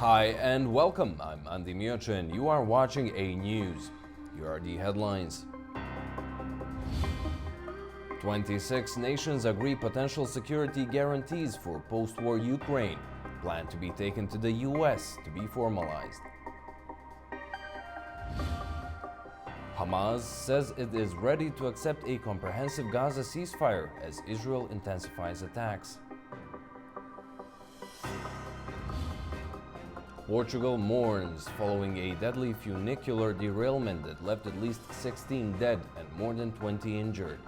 Hi and welcome. I'm Andy Miocha and you are watching A News. Here are the headlines. 26 nations agree potential security guarantees for post-war Ukraine plan to be taken to the US to be formalized. Hamas says it is ready to accept a comprehensive Gaza ceasefire as Israel intensifies attacks. Portugal mourns following a deadly funicular derailment that left at least 16 dead and more than 20 injured.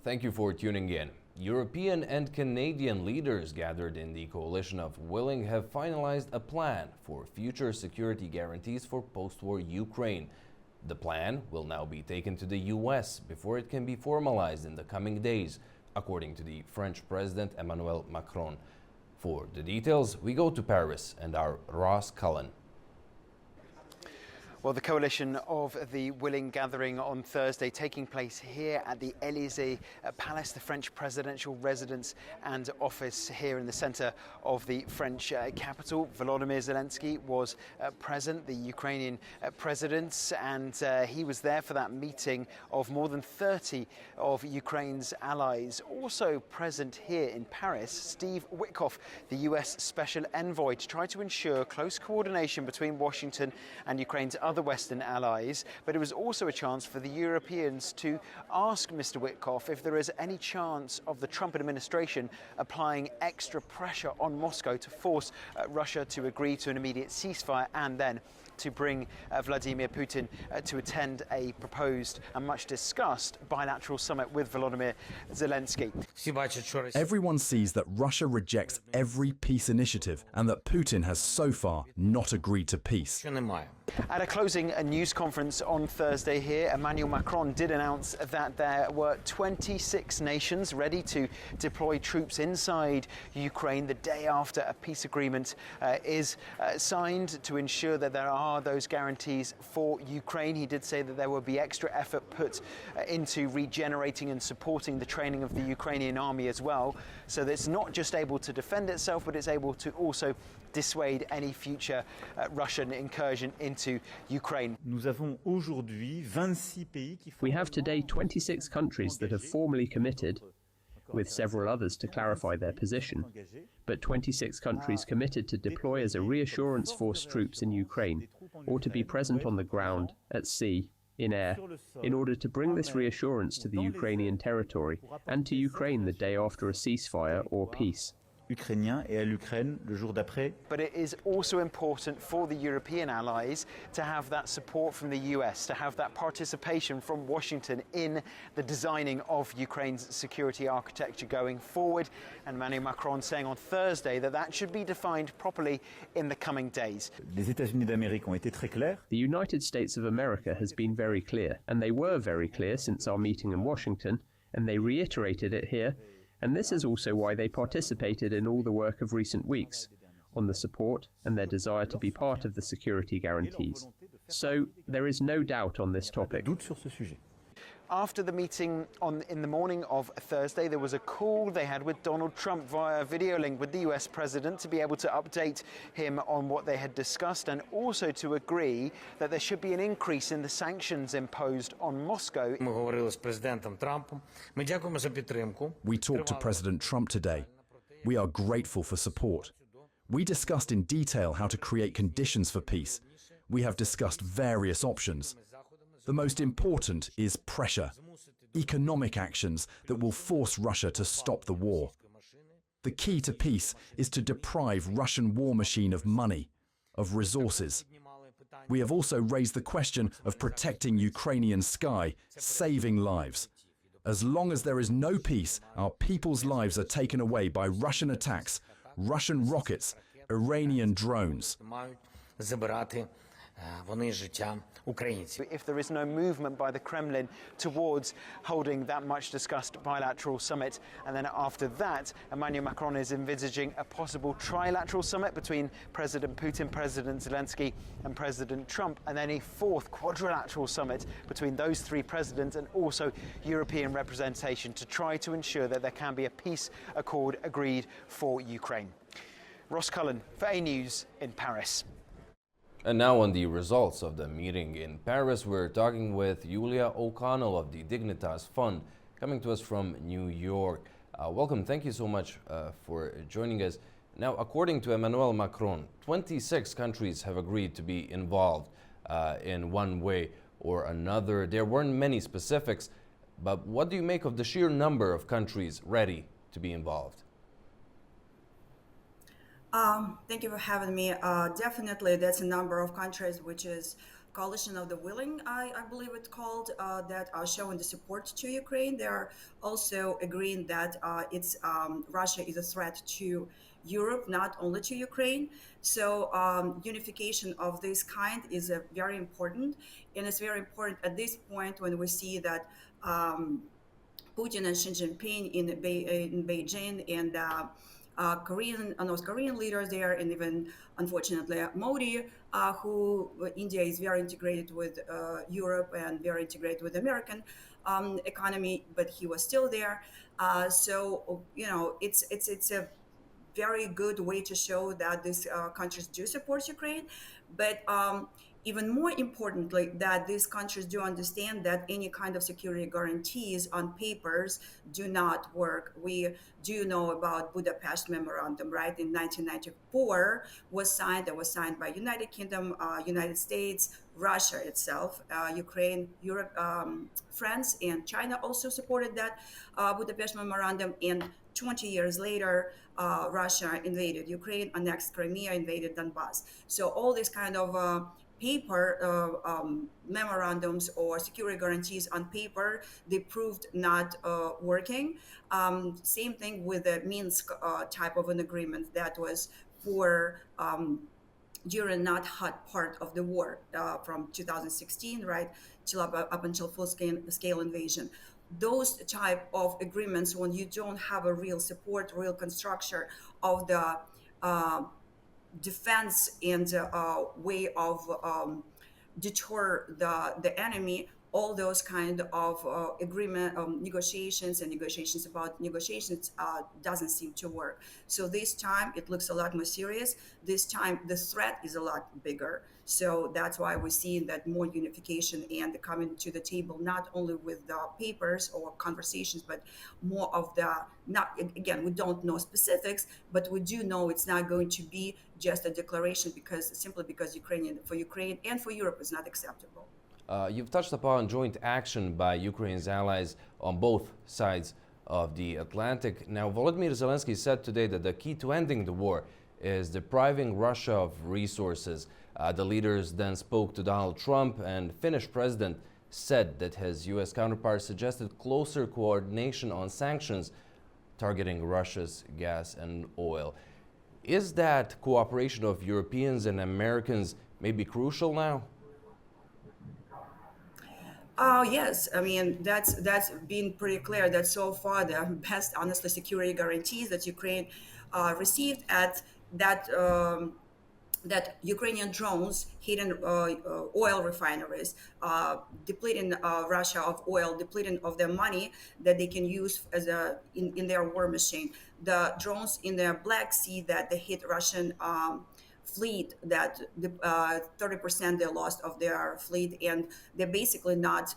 Thank you for tuning in. European and Canadian leaders gathered in the coalition of Willing have finalized a plan for future security guarantees for post-war Ukraine. The plan will now be taken to the US before it can be formalized in the coming days, according to the French President Emmanuel Macron. For the details, we go to Paris and our Ross Cullen. Well, the coalition of the Willing gathering on Thursday taking place here at the Élysée Palace, the French presidential residence and office here in the centre of the French capital. Volodymyr Zelensky was present, the Ukrainian president, and he was there for that meeting of more than 30 of Ukraine's allies. Also present here in Paris, Steve Witkoff, the US Special Envoy, to try to ensure close coordination between Washington and Ukraine's other Western allies, but it was also a chance for the Europeans to ask Mr. Witkoff if there is any chance of the Trump administration applying extra pressure on Moscow to force Russia to agree to an immediate ceasefire and then to bring Vladimir Putin to attend a proposed and much discussed bilateral summit with Volodymyr Zelensky. Everyone sees that Russia rejects every peace initiative and that Putin has so far not agreed to peace. At a closing news conference on Thursday here, Emmanuel Macron did announce that there were 26 nations ready to deploy troops inside Ukraine the day after a peace agreement is signed to ensure that there are those guarantees for Ukraine. He did say that there will be extra effort put into regenerating and supporting the training of the Ukrainian army as well, so that it's not just able to defend itself, but it's able to also dissuade any future Russian incursion into Ukraine. We have today 26 countries that have formally committed, with several others to clarify their position, but 26 countries committed to deploy as a reassurance force troops in Ukraine or to be present on the ground, at sea, in air, in order to bring this reassurance to the Ukrainian territory and to Ukraine the day after a ceasefire or peace. Ukrainien et à l'Ukraine le jour d'après. But it is also important for the European allies to have that support from the US, to have that participation from Washington in the designing of Ukraine's security architecture going forward. And Emmanuel Macron saying on Thursday that that should be defined properly in the coming days. Les États-Unis d'Amérique ont été très clairs. The United States of America has been very clear, and they were very clear since our meeting in Washington, and they reiterated it here. And this is also why they participated in all the work of recent weeks, on the support and their desire to be part of the security guarantees. So there is no doubt on this topic. After the meeting in the morning of Thursday, there was a call they had with Donald Trump via video link with the US president to be able to update him on what they had discussed and also to agree that there should be an increase in the sanctions imposed on Moscow. We talked to President Trump today. We are grateful for support. We discussed in detail how to create conditions for peace. We have discussed various options. The most important is pressure, economic actions that will force Russia to stop the war. The key to peace is to deprive Russian war machine of money, of resources. We have also raised the question of protecting Ukrainian sky, saving lives. As long as there is no peace, our people's lives are taken away by Russian attacks, Russian rockets, Iranian drones. вони життя українців. If there is no movement by the Kremlin towards holding that much discussed bilateral summit, and then after that, Emmanuel Macron is envisaging a possible trilateral summit between President Putin, President Zelensky, and President Trump, and then a fourth quadrilateral summit between those three presidents and also European representation to try to ensure that there can be a peace accord agreed for Ukraine. Ross Cullen for A News in Paris. And now on the results of the meeting in Paris, we're talking with Julia O'Connell of the Dignitas Fund, coming to us from New York. Welcome. Thank you so much for joining us. Now, according to Emmanuel Macron, 26 countries have agreed to be involved in one way or another. There weren't many specifics, but what do you make of the sheer number of countries ready to be involved? Thank you for having me. Definitely, that's a number of countries, which is Coalition of the Willing, I believe it's called, that are showing the support to Ukraine. They are also agreeing that Russia is a threat to Europe, not only to Ukraine. So unification of this kind is very important, and it's very important at this point when we see that Putin and Xi Jinping in Beijing and North Korean leaders there, and even unfortunately Modi, who India is very integrated with Europe and very integrated with the American economy, but he was still there. So it's a very good way to show that these countries do support Ukraine, but even more importantly, that these countries do understand that any kind of security guarantees on papers do not work. We do know about Budapest Memorandum, right? In 1994 was signed by United Kingdom, United States, Russia itself, Ukraine, Europe, France, and China also supported that Budapest Memorandum. And 20 years later, Russia invaded Ukraine, annexed Crimea, invaded Donbass. So all this kind of paper memorandums or security guarantees on paper, they proved not working. Same thing with the Minsk type of an agreement that was for during not hot part of the war from 2016, right, till up until full-scale invasion. Those type of agreements, when you don't have a real support, real construction of the defense and way of deter the enemy, all those kind of agreement negotiations doesn't seem to work. So this time it looks a lot more serious. This time the threat is a lot bigger. So that's why we're seeing that more unification and coming to the table, not only with the papers or conversations, but more of the, not, again, we don't know specifics, but we do know it's not going to be just a declaration simply because for Ukraine and for Europe is not acceptable. You've touched upon joint action by Ukraine's allies on both sides of the Atlantic. Now, Volodymyr Zelensky said today that the key to ending the war is depriving Russia of resources. The leaders then spoke to Donald Trump, and Finnish president said that his U.S. counterpart suggested closer coordination on sanctions targeting Russia's gas and oil. Is that cooperation of Europeans and Americans maybe crucial now? Yes, I mean that's been pretty clear that so far the best, honestly, security guarantees that Ukraine received at that Ukrainian drones hitting oil refineries, depleting Russia of oil, depleting of their money that they can use as in their war machine. The drones in the Black Sea that they hit Russian fleet, that 30% they lost of their fleet, and they're basically not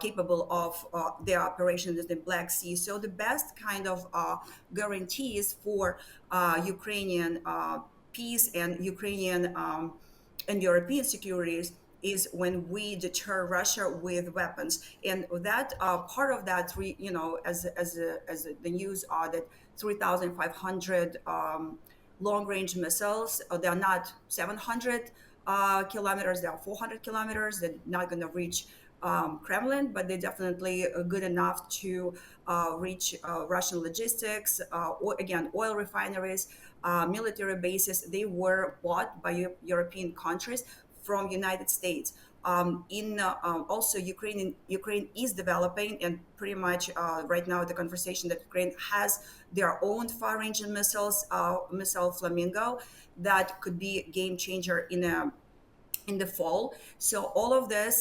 capable of their operations in the Black Sea. So the best kind of guarantees for Ukrainian peace and Ukrainian and European securities is when we deter Russia with weapons, and that part of that, as the news are that 3,500 long-range missiles. They are not 700 kilometers. They are 400 kilometers. They're not going to reach Kremlin, but they're definitely good enough to reach Russian logistics, oil refineries, military bases. They were bought by European countries from United States. Also, Ukraine is developing, and pretty much right now the conversation that Ukraine has their own far-ranging missiles, missile Flamingo, that could be a game changer in the fall. So all of this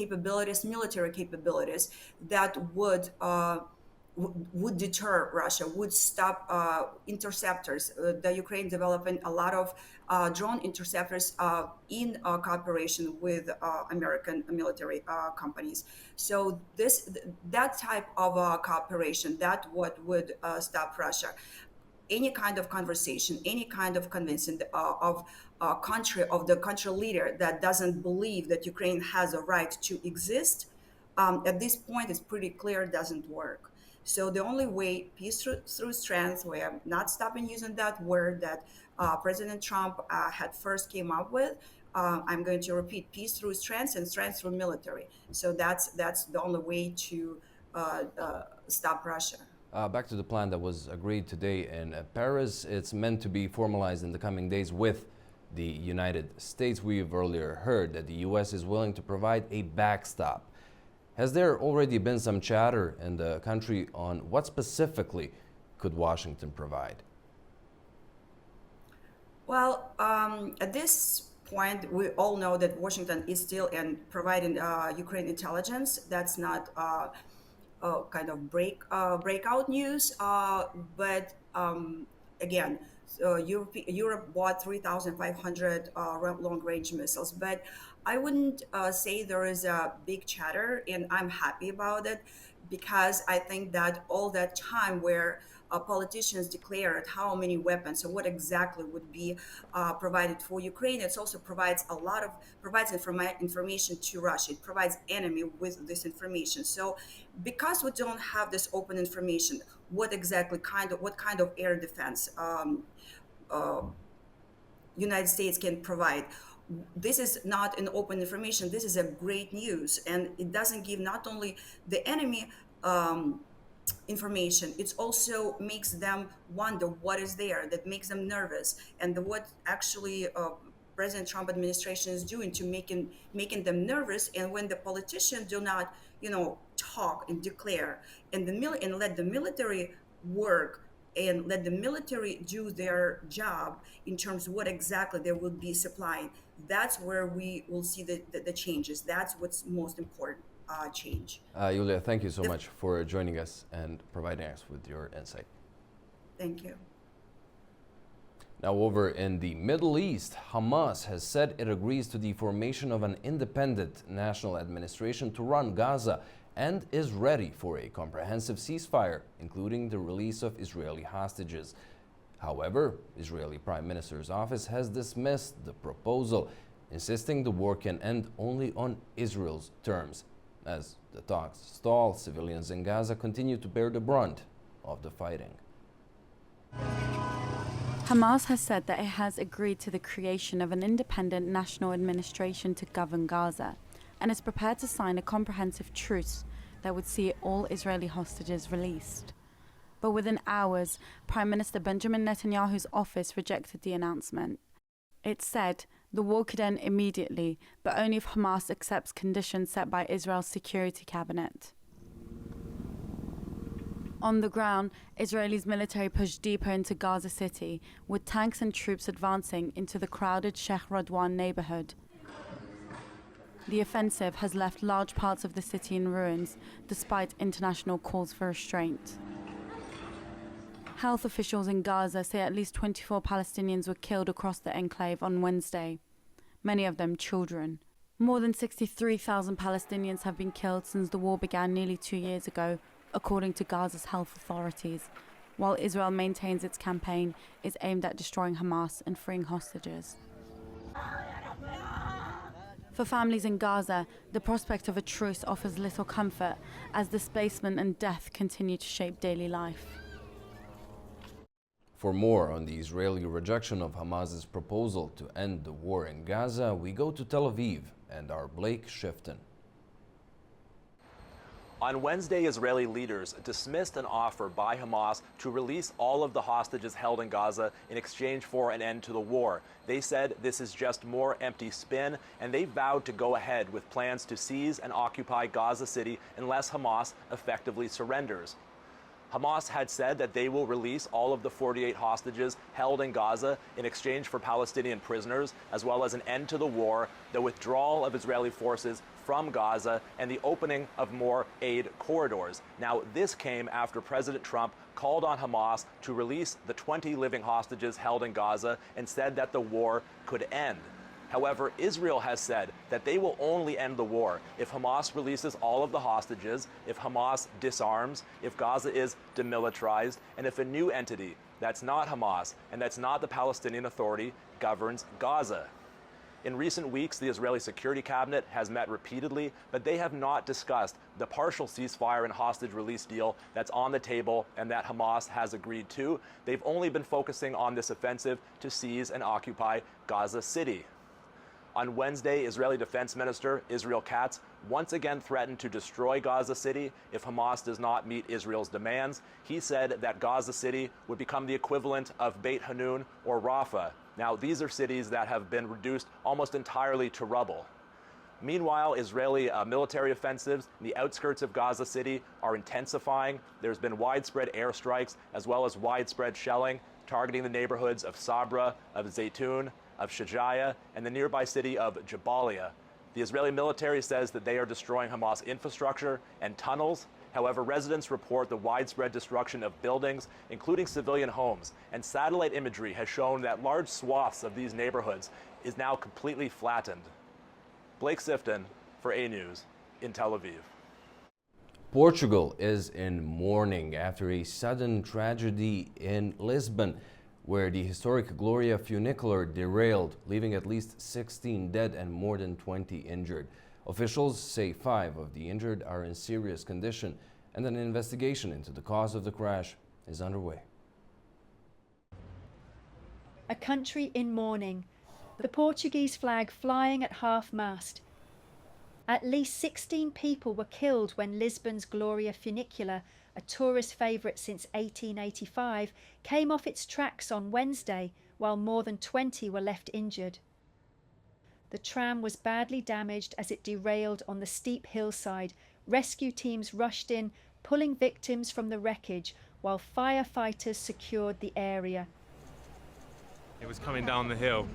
capabilities, military capabilities, that would deter Russia, would stop interceptors. The Ukraine developing a lot of drone interceptors in cooperation with American military companies. So that type of cooperation, that what would stop Russia. Any kind of conversation, any kind of convincing of the country leader that doesn't believe that Ukraine has a right to exist, at this point, it's pretty clear doesn't work. So the only way, peace through strength, we are not stopping using that word that President Trump had first came up with. I'm going to repeat: peace through strength and strength through military. So that's the only way to stop Russia. Back to the plan that was agreed today in Paris. It's meant to be formalized in the coming days with the United States. We've earlier heard that the U.S. is willing to provide a backstop. Has there already been some chatter in the country on what specifically could Washington provide? Well, at this point, we all know that Washington is still providing Ukraine intelligence. That's not kind of breakout news, but again, Europe bought 3,500 long-range missiles, but I wouldn't say there is a big chatter, and I'm happy about it, because I think that all that time where politicians declared how many weapons and what exactly would be provided for Ukraine, it also provides information to Russia. It provides enemy with this information. So because we don't have this open information, what kind of air defense United States can provide. This is not an open information. This is a great news, and it doesn't give not only the enemy information, it also makes them wonder what is there, that makes them nervous, and what actually President Trump administration is doing to making them nervous. And when the politicians do not, talk and declare, and let the military work and let the military do their job in terms of what exactly they will be supplying, that's where we will see the changes. That's what's most important change. Yulia, thank you so much for joining us and providing us with your insight. Thank you. Now, over in the Middle East, Hamas has said it agrees to the formation of an independent national administration to run Gaza and is ready for a comprehensive ceasefire, including the release of Israeli hostages. However, Israeli Prime Minister's office has dismissed the proposal, insisting the war can end only on Israel's terms. As the talks stall, civilians in Gaza continue to bear the brunt of the fighting. Hamas has said that it has agreed to the creation of an independent national administration to govern Gaza, and is prepared to sign a comprehensive truce that would see all Israeli hostages released. But within hours, Prime Minister Benjamin Netanyahu's office rejected the announcement. It said the war could end immediately, but only if Hamas accepts conditions set by Israel's security cabinet. On the ground, Israel's military pushed deeper into Gaza City, with tanks and troops advancing into the crowded Sheikh Radwan neighborhood. The offensive has left large parts of the city in ruins, despite international calls for restraint. Health officials in Gaza say at least 24 Palestinians were killed across the enclave on Wednesday, many of them children. More than 63,000 Palestinians have been killed since the war began nearly 2 years ago, according to Gaza's health authorities, while Israel maintains its campaign is aimed at destroying Hamas and freeing hostages. For families in Gaza, the prospect of a truce offers little comfort as displacement and death continue to shape daily life. For more on the Israeli rejection of Hamas's proposal to end the war in Gaza, we go to Tel Aviv and our Blake Shifton. On Wednesday, Israeli leaders dismissed an offer by Hamas to release all of the hostages held in Gaza in exchange for an end to the war. They said this is just more empty spin, and they vowed to go ahead with plans to seize and occupy Gaza City unless Hamas effectively surrenders. Hamas had said that they will release all of the 48 hostages held in Gaza in exchange for Palestinian prisoners, as well as an end to the war, the withdrawal of Israeli forces from Gaza, and the opening of more aid corridors. Now, this came after President Trump called on Hamas to release the 20 living hostages held in Gaza and said that the war could end. However, Israel has said that they will only end the war if Hamas releases all of the hostages, if Hamas disarms, if Gaza is demilitarized, and if a new entity that's not Hamas and that's not the Palestinian Authority governs Gaza. In recent weeks, the Israeli Security Cabinet has met repeatedly, but they have not discussed the partial ceasefire and hostage release deal that's on the table and that Hamas has agreed to. They've only been focusing on this offensive to seize and occupy Gaza City. On Wednesday, Israeli Defense Minister Israel Katz once again threatened to destroy Gaza City if Hamas does not meet Israel's demands. He said that Gaza City would become the equivalent of Beit Hanun or Rafah. Now, these are cities that have been reduced almost entirely to rubble. Meanwhile, Israeli military offensives in the outskirts of Gaza City are intensifying. There's been widespread airstrikes as well as widespread shelling targeting the neighborhoods of Sabra, of Zaytun, of Shajaya, and the nearby city of Jabalia. The Israeli military says that they are destroying Hamas infrastructure and tunnels. However, residents report the widespread destruction of buildings, including civilian homes, and satellite imagery has shown that large swaths of these neighborhoods is now completely flattened. Blake Sifton for A News in Tel Aviv. Portugal is in mourning after a sudden tragedy in Lisbon, where the historic Gloria funicular derailed, leaving at least 16 dead and more than 20 injured. Officials say 5 of the injured are in serious condition, and an investigation into the cause of the crash is underway. A country in mourning, the Portuguese flag flying at half-mast. At least 16 people were killed when Lisbon's Gloria funicular, a tourist favourite since 1885, came off its tracks on Wednesday, while more than 20 were left injured. The tram was badly damaged as it derailed on the steep hillside. Rescue teams rushed in, pulling victims from the wreckage, while firefighters secured the area. It was coming down the hill.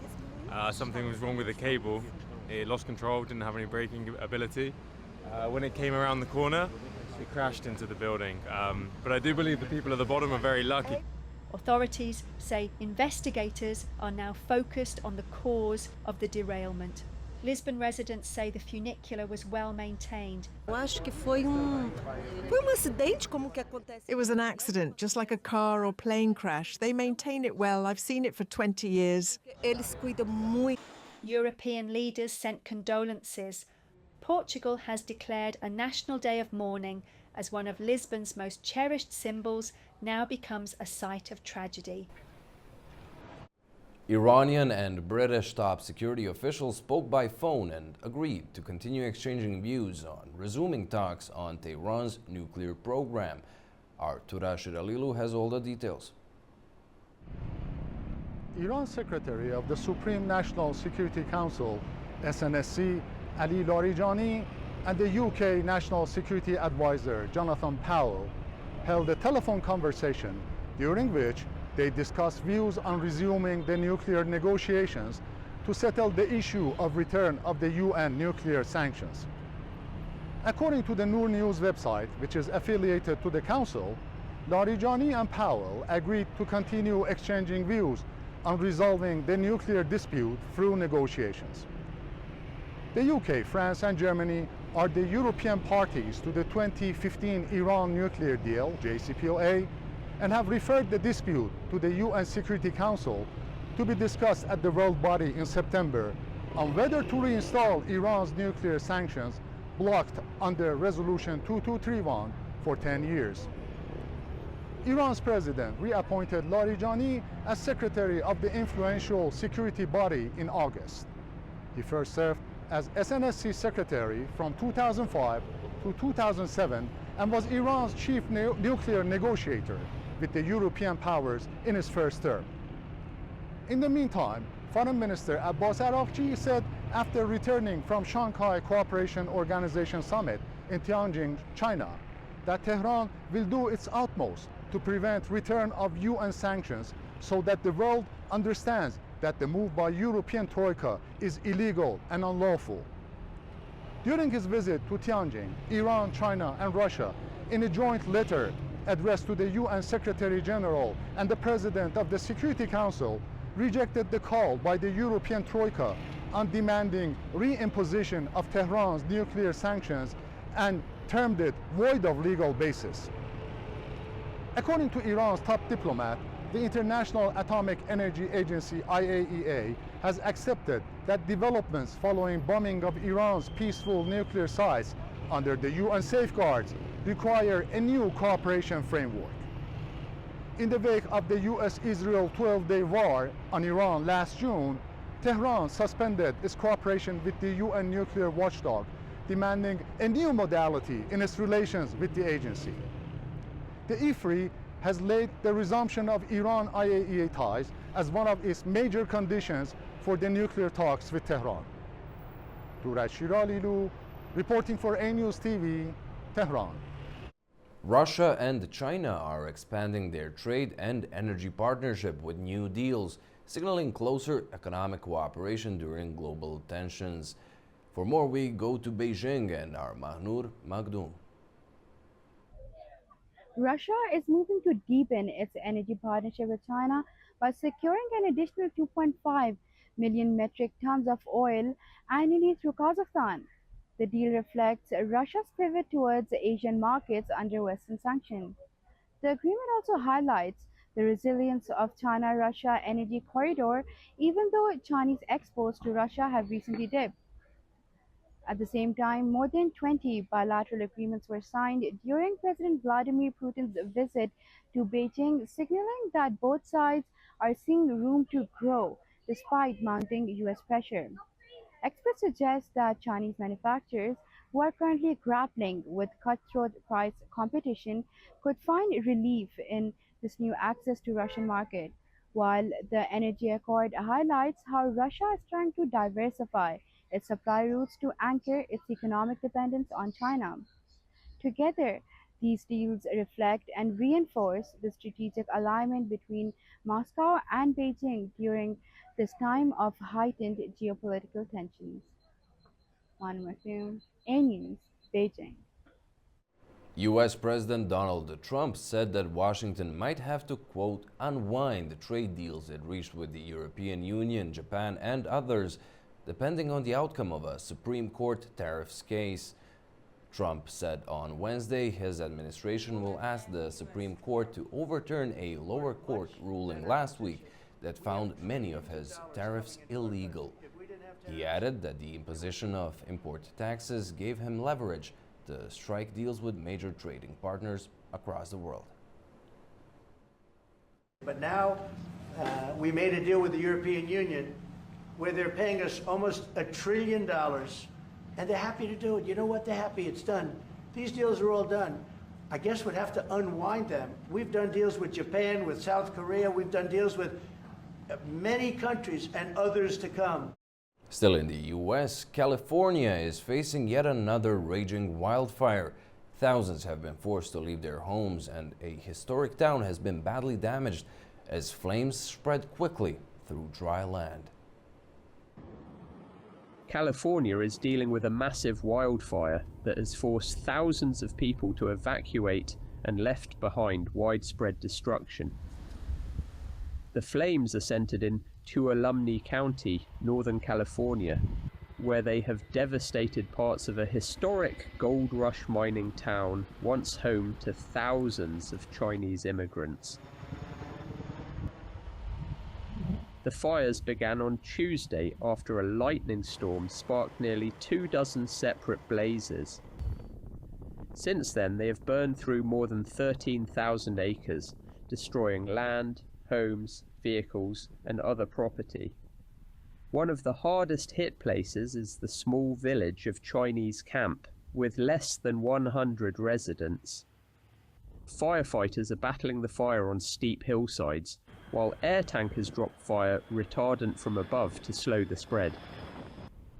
Something was wrong with the cable. It lost control, didn't have any braking ability. When it came around the corner, it crashed into the building. But I do believe the people at the bottom are very lucky. Authorities say investigators are now focused on the cause of the derailment. Lisbon residents say the funicular was well maintained. It was an accident, just like a car or plane crash. They maintain it well. I've seen it for 20 years. European leaders sent condolences. Portugal has declared a national day of mourning as one of Lisbon's most cherished symbols now becomes a site of tragedy. Iranian and British top security officials spoke by phone and agreed to continue exchanging views on resuming talks on Tehran's nuclear program. Our Turash Ralilu has all the details. Iran's Secretary of the Supreme National Security Council, SNSC, Ali Larijani, and the UK National Security Advisor, Jonathan Powell, held a telephone conversation during which they discussed views on resuming the nuclear negotiations to settle the issue of return of the UN nuclear sanctions. According to the Noor News website, which is affiliated to the Council, Larijani and Powell agreed to continue exchanging views on resolving the nuclear dispute through negotiations. The UK, France, and Germany are the European parties to the 2015 Iran nuclear deal, JCPOA, and have referred the dispute to the UN Security Council to be discussed at the World Body in September on whether to reinstall Iran's nuclear sanctions blocked under Resolution 2231 for 10 years. Iran's president reappointed Larijani as secretary of the influential security body in August. He first served as SNSC secretary from 2005 to 2007 and was Iran's chief nuclear negotiator with the European powers in his first term. In the meantime, Foreign Minister Abbas Araghchi said after returning from Shanghai Cooperation Organization Summit in Tianjin, China, that Tehran will do its utmost to prevent return of UN sanctions so that the world understands that the move by European Troika is illegal and unlawful. During his visit to Tianjin, Iran, China, and Russia, in a joint letter addressed to the UN Secretary General and the President of the Security Council, rejected the call by the European Troika on demanding reimposition of Tehran's nuclear sanctions and termed it void of legal basis. According to Iran's top diplomat, the International Atomic Energy Agency, IAEA, has accepted that developments following bombing of Iran's peaceful nuclear sites under the UN safeguards require a new cooperation framework. In the wake of the US-Israel 12-day war on Iran last June, Tehran suspended its cooperation with the UN nuclear watchdog, demanding a new modality in its relations with the agency. The IFRI has laid the resumption of Iran-IAEA ties as one of its major conditions for the nuclear talks with Tehran. Durad Shiralilu, reporting for A News TV, Tehran. Russia and China are expanding their trade and energy partnership with new deals, signaling closer economic cooperation during global tensions. For more, we go to Beijing and our Mahnur Magdoum. Russia is moving to deepen its energy partnership with China by securing an additional 2.5 million metric tons of oil annually through Kazakhstan. The deal reflects Russia's pivot towards Asian markets under Western sanctions. The agreement also highlights the resilience of China-Russia energy corridor, even though Chinese exports to Russia have recently dipped. At the same time, more than 20 bilateral agreements were signed during President Vladimir Putin's visit to Beijing, signaling that both sides are seeing room to grow despite mounting US pressure. Experts suggest that Chinese manufacturers, who are currently grappling with cutthroat price competition, could find relief in this new access to Russian market, while the energy accord highlights how Russia is trying to diversify its supply routes to anchor its economic dependence on China. Together, these deals reflect and reinforce the strategic alignment between Moscow and Beijing during this time of heightened geopolitical tensions. Manu Masoom, A News, Beijing. U.S. President Donald Trump said that Washington might have to, quote, unwind the trade deals it reached with the European Union, Japan, and others, depending on the outcome of a Supreme Court tariffs case. Trump said on Wednesday his administration will ask the Supreme Court to overturn a lower court ruling last week that found many of his tariffs illegal. He added that the imposition of import taxes gave him leverage to strike deals with major trading partners across the world. But now we made a deal with the European Union where they're paying us almost $1 trillion, and they're happy to do it. You know what? They're happy it's done. These deals are all done. I guess we'd have to unwind them. We've done deals with Japan, with South Korea. We've done deals with many countries and others to come. Still in the U.S., California is facing yet another raging wildfire. Thousands have been forced to leave their homes, and a historic town has been badly damaged as flames spread quickly through dry land. California is dealing with a massive wildfire that has forced thousands of people to evacuate and left behind widespread destruction. The flames are centered in Tuolumne County, Northern California, where they have devastated parts of a historic gold rush mining town once home to thousands of Chinese immigrants. The fires began on Tuesday after a lightning storm sparked nearly 24 separate blazes. Since then, they have burned through more than 13,000 acres, destroying land, homes, vehicles, and other property. One of the hardest hit places is the small village of Chinese Camp, with less than 100 residents. Firefighters are battling the fire on steep hillsides, while air tankers drop fire retardant from above to slow the spread.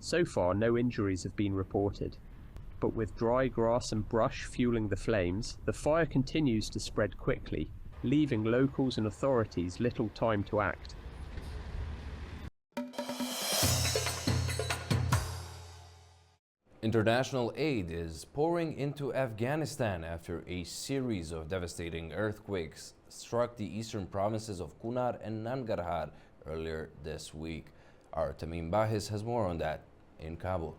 So far, no injuries have been reported, but with dry grass and brush fueling the flames, the fire continues to spread quickly, leaving locals and authorities little time to act. International aid is pouring into Afghanistan after a series of devastating earthquakes struck the eastern provinces of Kunar and Nangarhar earlier this week. Our Tamim Bahis has more on that in Kabul.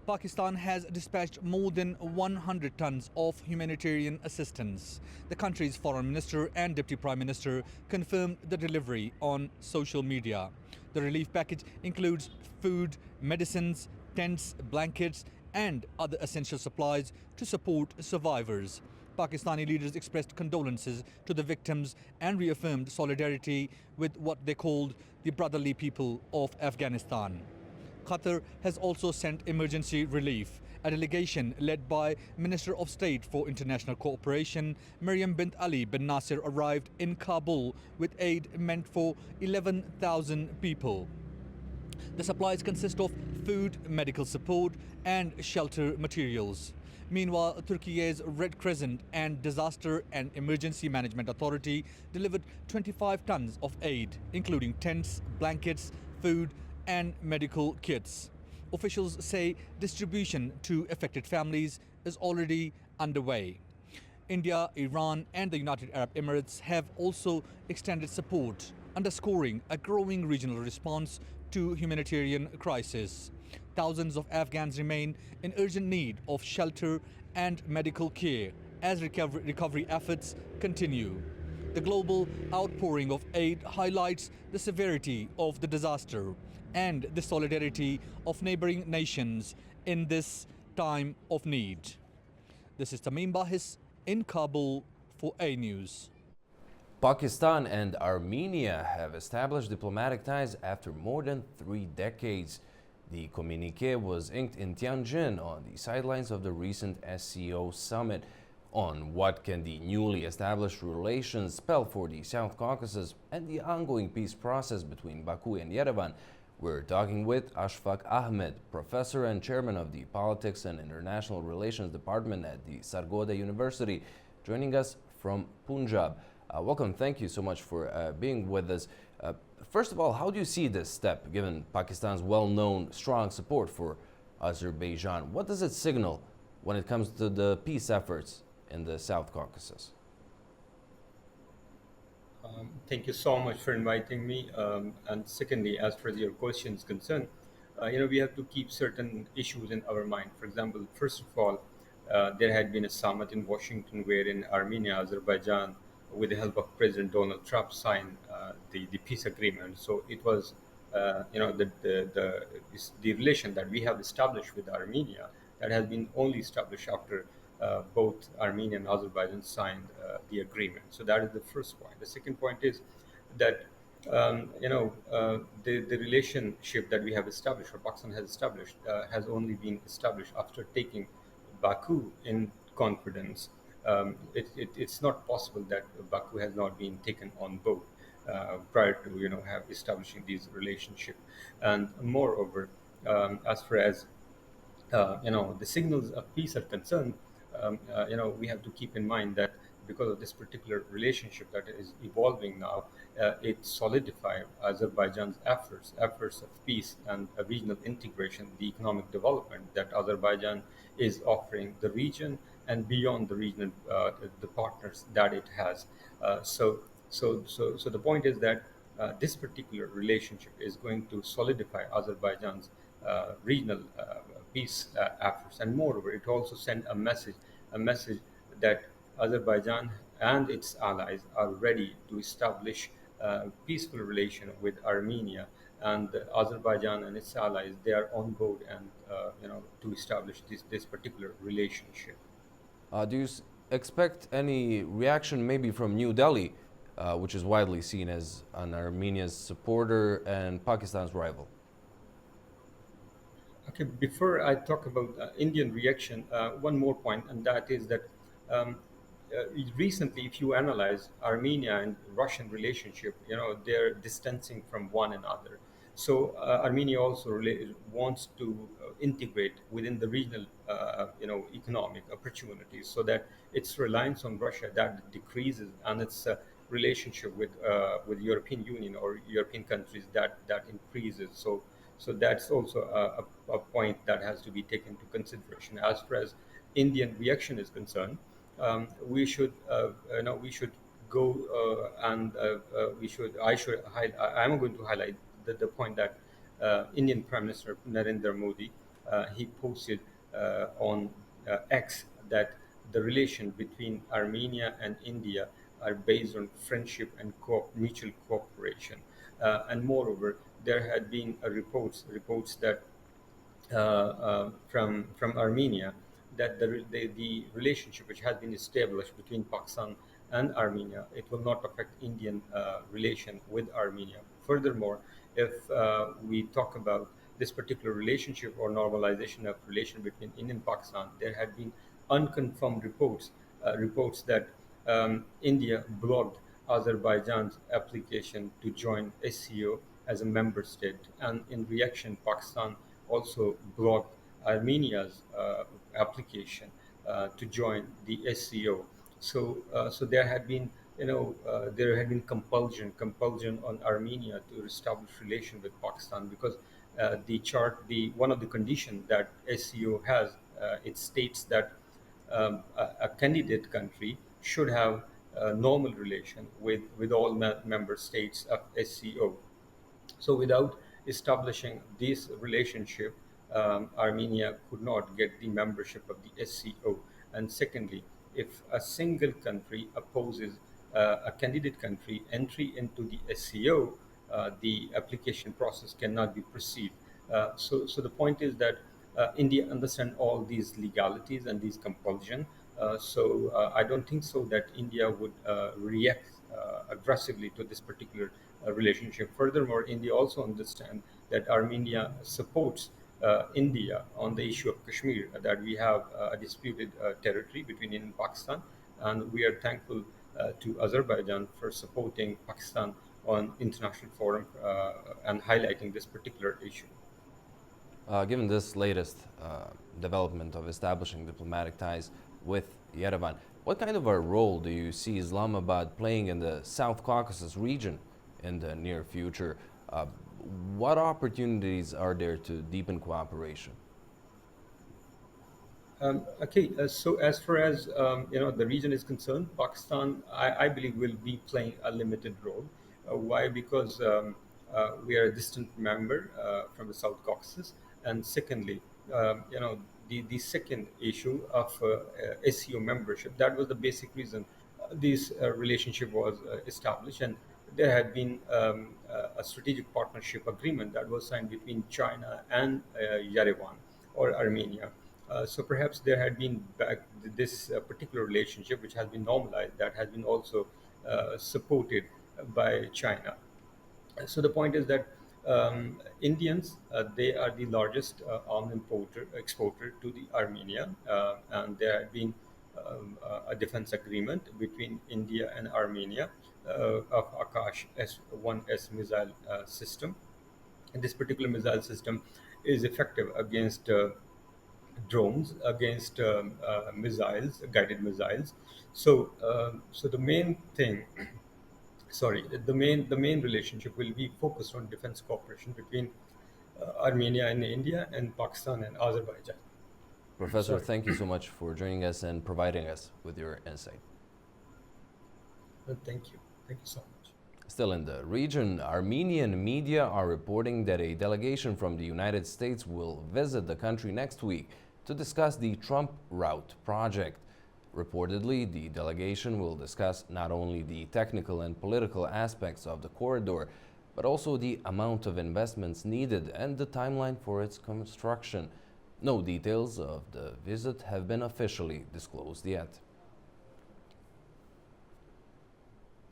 Pakistan has dispatched more than 100 tons of humanitarian assistance. The country's foreign minister and deputy prime minister confirmed the delivery on social media. The relief package includes food, medicines, tents, blankets, and other essential supplies to support survivors. Pakistani leaders expressed condolences to the victims and reaffirmed solidarity with what they called the brotherly people of Afghanistan. Qatar has also sent emergency relief. A delegation led by Minister of State for International Cooperation, Maryam bint Ali bin Nasser, arrived in Kabul with aid meant for 11,000 people. The supplies consist of food, medical support, and shelter materials. Meanwhile, Turkey's Red Crescent and Disaster and Emergency Management Authority delivered 25 tons of aid, including tents, blankets, food, and medical kits. Officials say distribution to affected families is already underway. India, Iran, and the United Arab Emirates have also extended support, underscoring a growing regional response to humanitarian crisis. Thousands of Afghans remain in urgent need of shelter and medical care as recovery efforts continue. The global outpouring of aid highlights the severity of the disaster and the solidarity of neighboring nations in this time of need. This is Tamim Bahis in Kabul for A News. Pakistan and Armenia have established diplomatic ties after more than 3 decades. The communiqué was inked in Tianjin on the sidelines of the recent SCO summit. On what can the newly established relations spell for the South Caucasus and the ongoing peace process between Baku and Yerevan, we're talking with Ashfaq Ahmed, professor and chairman of the Politics and International Relations Department at the Sargodha University, joining us from Punjab. Welcome, thank you so much for being with us. First of all, how do you see this step, given Pakistan's well-known strong support for Azerbaijan? What does it signal when it comes to the peace efforts in the South Caucasus? Thank you so much for inviting me. And secondly, as far as your question is concerned, we have to keep certain issues in our mind. For example, first of all, there had been a summit in Washington wherein Armenia, Azerbaijan, with the help of President Donald Trump, signed the peace agreement. So it was, the relation that we have established with Armenia that has been only established after both Armenia and Azerbaijan signed the agreement. So that is the first point. The second point is that the relationship that we have established, or Pakistan has established, has only been established after taking Baku in confidence. It's not possible that Baku has not been taken on board prior to have establishing these relationship. And moreover, as far as the signals of peace are concerned, we have to keep in mind that because of this particular relationship that is evolving now, it solidifies Azerbaijan's efforts of peace and regional integration, the economic development that Azerbaijan is offering the region and beyond the region, the partners that it has. So the point is that this particular relationship is going to solidify Azerbaijan's regional peace efforts, and moreover, it also sent a message that Azerbaijan and its allies are ready to establish peaceful relation with Armenia, and Azerbaijan and its allies, they are on board and to establish this particular relationship. Do you expect any reaction maybe from New Delhi, which is widely seen as an Armenia's supporter and Pakistan's rival? Okay, before I talk about Indian reaction, one more point, and that is that um, recently, if you analyze Armenia and Russian relationship, they're distancing from one another. So Armenia also wants to integrate within the regional, economic opportunities, so that its reliance on Russia that decreases, and its relationship with European Union or European countries that increases. So that's also a point that has to be taken into consideration. As far as Indian reaction is concerned, we should go and we should. I'm going to highlight the point that Indian Prime Minister Narendra Modi he posted on X that the relation between Armenia and India are based on friendship and mutual cooperation. And moreover, there had been reports that from Armenia that the relationship which has been established between Pakistan and Armenia, it will not affect Indian relation with Armenia. Furthermore, if we talk about this particular relationship or normalization of relation between India and Pakistan, there had been unconfirmed reports that India blocked Azerbaijan's application to join SCO as a member state, and in reaction, Pakistan also blocked Armenia's application to join the SCO. So there had been, compulsion on Armenia to establish relation with Pakistan, because the one of the conditions that SCO has, it states that a candidate country should have a normal relation with all member states of SCO. So without establishing this relationship, Armenia could not get the membership of the SCO. And secondly, if a single country opposes a candidate country entry into the SCO, the application process cannot be proceed. So the point is that India understands all these legalities and these compulsion. So I don't think so that India would react aggressively to this particular relationship. Furthermore, India also understands that Armenia supports India on the issue of Kashmir, that we have a disputed territory between India and Pakistan, and we are thankful to Azerbaijan for supporting Pakistan on international forum and highlighting this particular issue. Given this latest development of establishing diplomatic ties with Yerevan, what kind of a role do you see Islamabad playing in the South Caucasus region in the near future? What opportunities are there to deepen cooperation? So as far as the region is concerned, Pakistan, I believe, will be playing a limited role. Why? Because we are a distant member from the South Caucasus, and secondly, the second issue of SCO membership. That was the basic reason this relationship was established, and there had been a strategic partnership agreement that was signed between China and Yerevan or Armenia. So perhaps there had been this particular relationship, which has been normalized, that has been also supported by China. So the point is that Indians, they are the largest arms exporter to the Armenia, and there had been a defense agreement between India and Armenia of Akash S-1S missile system. And this particular missile system is effective against drones, against missiles, guided missiles. So the main thing, the main relationship will be focused on defense cooperation between Armenia and India, and Pakistan and Azerbaijan. Professor, thank you so much for joining us and providing us with your insight. Thank you. Thank you so much. Still in the region, Armenian media are reporting that a delegation from the United States will visit the country next week to discuss the Trump Route project. Reportedly, the delegation will discuss not only the technical and political aspects of the corridor, but also the amount of investments needed and the timeline for its construction. No details of the visit have been officially disclosed yet.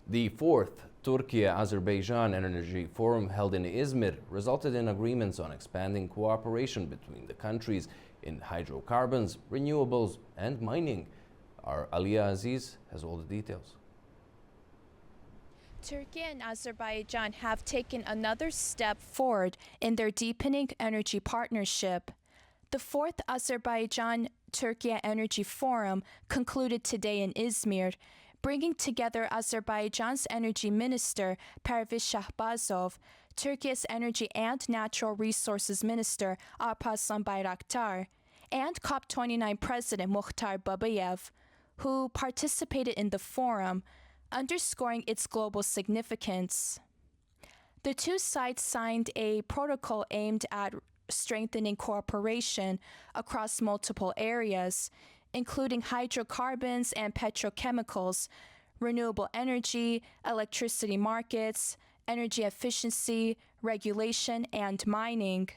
The fourth Turkey-Azerbaijan Energy Forum held in Izmir resulted in agreements on expanding cooperation between the countries in hydrocarbons, renewables and mining. Our Aliyah Aziz has all the details. Turkey and Azerbaijan have taken another step forward in their deepening energy partnership. The fourth Azerbaijan-Turkey Energy Forum concluded today in Izmir, bringing together Azerbaijan's Energy Minister Perviz Shahbazov, Turkey's Energy and Natural Resources Minister Alparslan Bayraktar, and COP29 President Mukhtar Babayev, who participated in the forum, underscoring its global significance. The two sides signed a protocol aimed at strengthening cooperation across multiple areas, including hydrocarbons and petrochemicals, renewable energy, electricity markets, energy efficiency, regulation, and mining.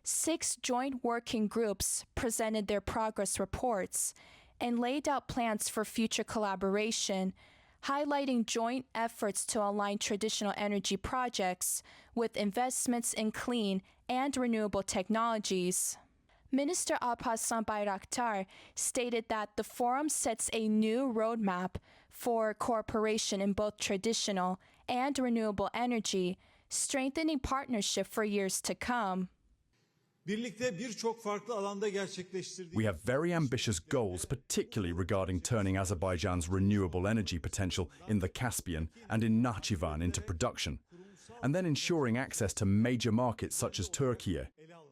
6 joint working groups presented their progress reports and laid out plans for future collaboration, highlighting joint efforts to align traditional energy projects with investments in clean and renewable technologies. Minister Alparslan Bayraktar stated that the forum sets a new roadmap for cooperation in both traditional and renewable energy, strengthening partnership for years to come. We have very ambitious goals, particularly regarding turning Azerbaijan's renewable energy potential in the Caspian and in Nakhchivan into production, and then ensuring access to major markets such as Turkey,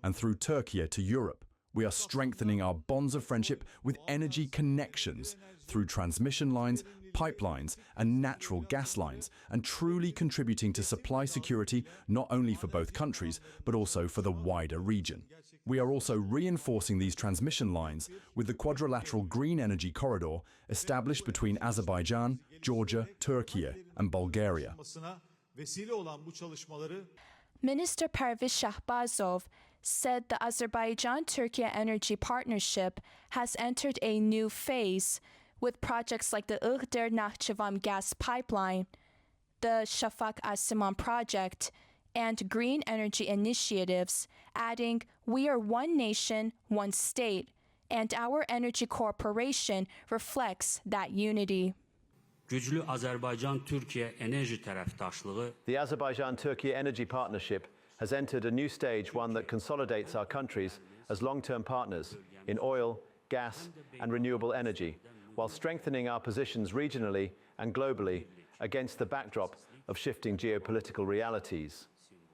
and through Turkey to Europe. We are strengthening our bonds of friendship with energy connections through transmission lines, pipelines and natural gas lines, and truly contributing to supply security not only for both countries but also for the wider region. We are also reinforcing these transmission lines with the quadrilateral green energy corridor established between Azerbaijan, Georgia, Turkey and Bulgaria. Minister Perviz Shahbazov said the Azerbaijan-Turkey energy partnership has entered a new phase with projects like the Iğder-Nakhchivan gas pipeline, the Shafak-Asiman project, and green energy initiatives, adding, "We are one nation, one state, and our energy cooperation reflects that unity." Güçlü Azerbaycan-Türkiye enerji tərəfdaşlığı. The Azerbaijan-Turkey energy partnership has entered a new stage, one that consolidates our countries as long-term partners in oil, gas and renewable energy, while strengthening our positions regionally and globally against the backdrop of shifting geopolitical realities.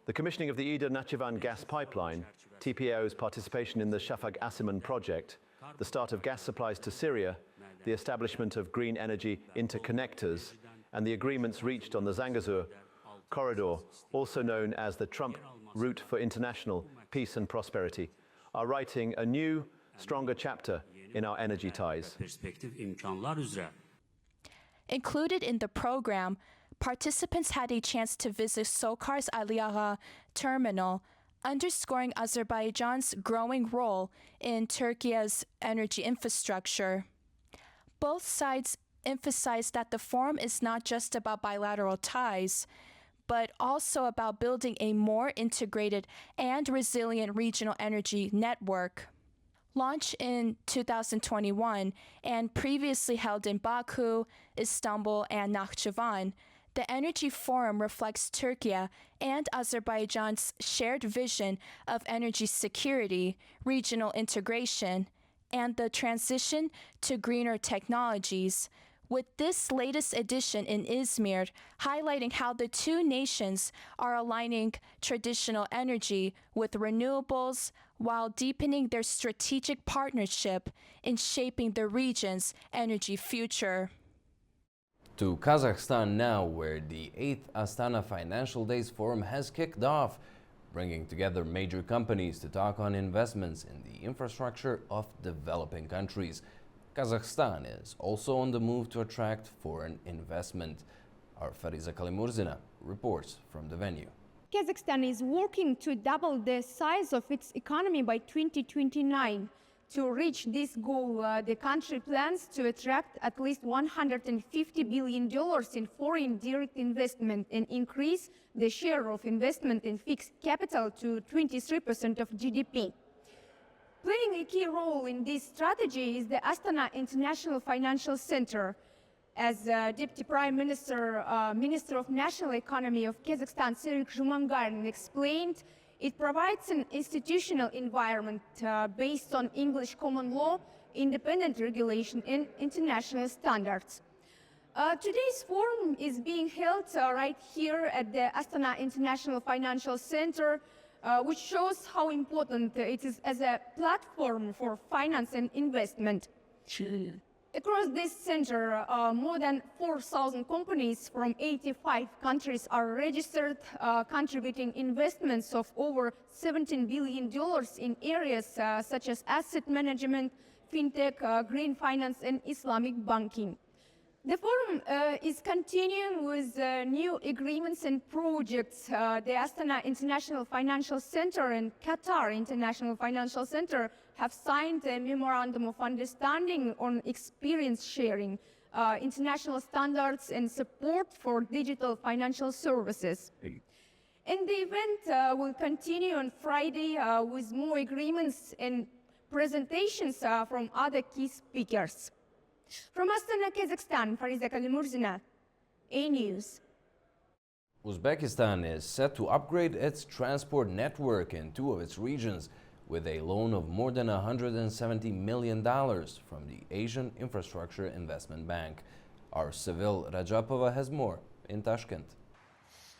The commissioning of the Iğder-Nakhchivan gas pipeline, TPAO's participation in the Shafak-Asiman project, the start of gas supplies to Syria, the establishment of green energy interconnectors, and the agreements reached on the Zangezur corridor, also known as the Trump Route for International Peace and Prosperity, are writing a new, stronger chapter in our energy ties. Included in the program, participants had a chance to visit Sokar's Aliagha terminal, underscoring Azerbaijan's growing role in Turkey's energy infrastructure. Both sides emphasized that the forum is not just about bilateral ties, but also about building a more integrated and resilient regional energy network. Launched in 2021 and previously held in Baku, Istanbul, and Nakhchivan, the Energy Forum reflects Turkey and Azerbaijan's shared vision of energy security, regional integration, and the transition to greener technologies, with this latest edition in Izmir highlighting how the two nations are aligning traditional energy with renewables while deepening their strategic partnership in shaping the region's energy future. To Kazakhstan now, where the 8th Astana Financial Days Forum has kicked off, bringing together major companies to talk on investments in the infrastructure of developing countries. Kazakhstan is also on the move to attract foreign investment. Our Fariza Kalimurzina reports from the venue. Kazakhstan is working to double the size of its economy by 2029. To reach this goal, the country plans to attract at least $150 billion in foreign direct investment and increase the share of investment in fixed capital to 23% of GDP. Playing a key role in this strategy is the Astana International Financial Center. As Deputy Prime Minister, Minister of National Economy of Kazakhstan, Serhik Zhumangarin, explained, it provides an institutional environment based on English common law, independent regulation, and international standards. Today's forum is being held right here at the Astana International Financial Center, which shows how important it is as a platform for finance and investment. Across this center, more than 4,000 companies from 85 countries are registered, contributing investments of over $17 billion in areas such as asset management, fintech, green finance, and Islamic banking. The forum is continuing with new agreements and projects. The Astana International Financial Center and Qatar International Financial Center have signed a memorandum of understanding on experience sharing, international standards, and support for digital financial services. And the event will continue on Friday with more agreements and presentations from other key speakers. From Astana, Kazakhstan, Fariza Kalimurzina, A News. Uzbekistan is set to upgrade its transport network in 2 of its regions with a loan of more than $170 million from the Asian Infrastructure Investment Bank. Our Sevil Rajapova has more in Tashkent.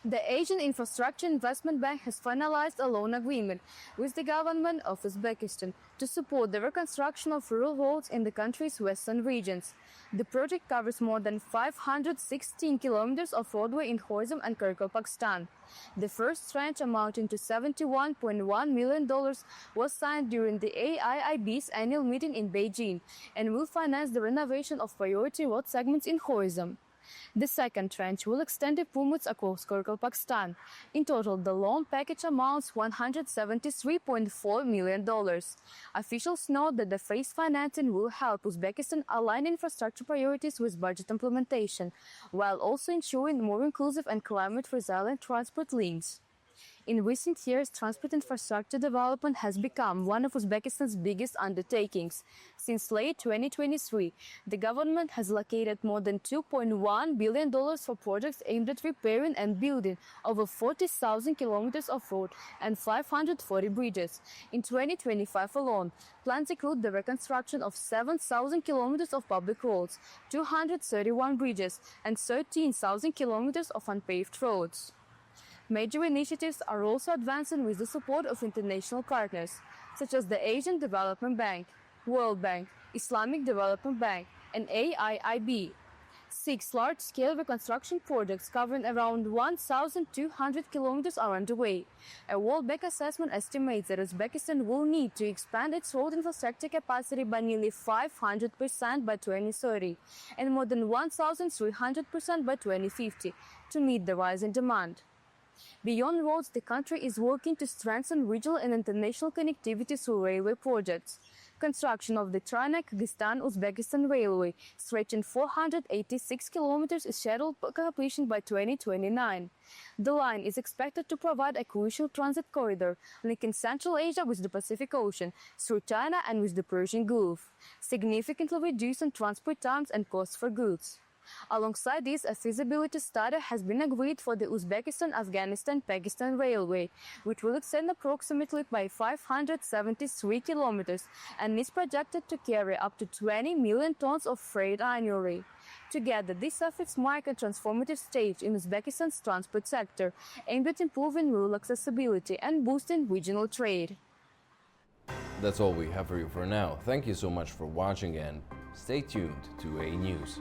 The Asian Infrastructure Investment Bank has finalized a loan agreement with the government of Uzbekistan to support the reconstruction of rural roads in the country's western regions. The project covers more than 516 kilometers of roadway in Khoizum and Kyrgyzstan. The first tranche, amounting to $71.1 million, was signed during the AIIB's annual meeting in Beijing and will finance the renovation of priority road segments in Khoizum. The second tranche will extend improvements across Kyrgyzstan. In total, the loan package amounts $173.4 million. Officials note that the phased financing will help Uzbekistan align infrastructure priorities with budget implementation, while also ensuring more inclusive and climate-resilient transport links. In recent years, transport infrastructure development has become one of Uzbekistan's biggest undertakings. Since late 2023, the government has allocated more than $2.1 billion for projects aimed at repairing and building over 40,000 kilometers of road and 540 bridges. In 2025 alone, plans include the reconstruction of 7,000 kilometers of public roads, 231 bridges, and 13,000 kilometers of unpaved roads. Major initiatives are also advancing with the support of international partners, such as the Asian Development Bank, World Bank, Islamic Development Bank, and AIIB. 6 large-scale reconstruction projects covering around 1,200 kilometers are underway. A World Bank assessment estimates that Uzbekistan will need to expand its road infrastructure capacity by nearly 500% by 2030 and more than 1,300% by 2050 to meet the rising demand. Beyond roads, the country is working to strengthen regional and international connectivity through railway projects. Construction of the China-Kyrgyzstan-Uzbekistan Railway, stretching 486 kilometers, is scheduled for completion by 2029. The line is expected to provide a crucial transit corridor linking Central Asia with the Pacific Ocean through China and with the Persian Gulf, significantly reducing transport times and costs for goods. Alongside this, a feasibility study has been agreed for the Uzbekistan-Afghanistan-Pakistan Railway, which will extend approximately by 573 kilometers and is projected to carry up to 20 million tons of freight annually. Together, these efforts mark a transformative stage in Uzbekistan's transport sector, aimed at improving rural accessibility and boosting regional trade. That's all we have for you for now. Thank you so much for watching and stay tuned to A News.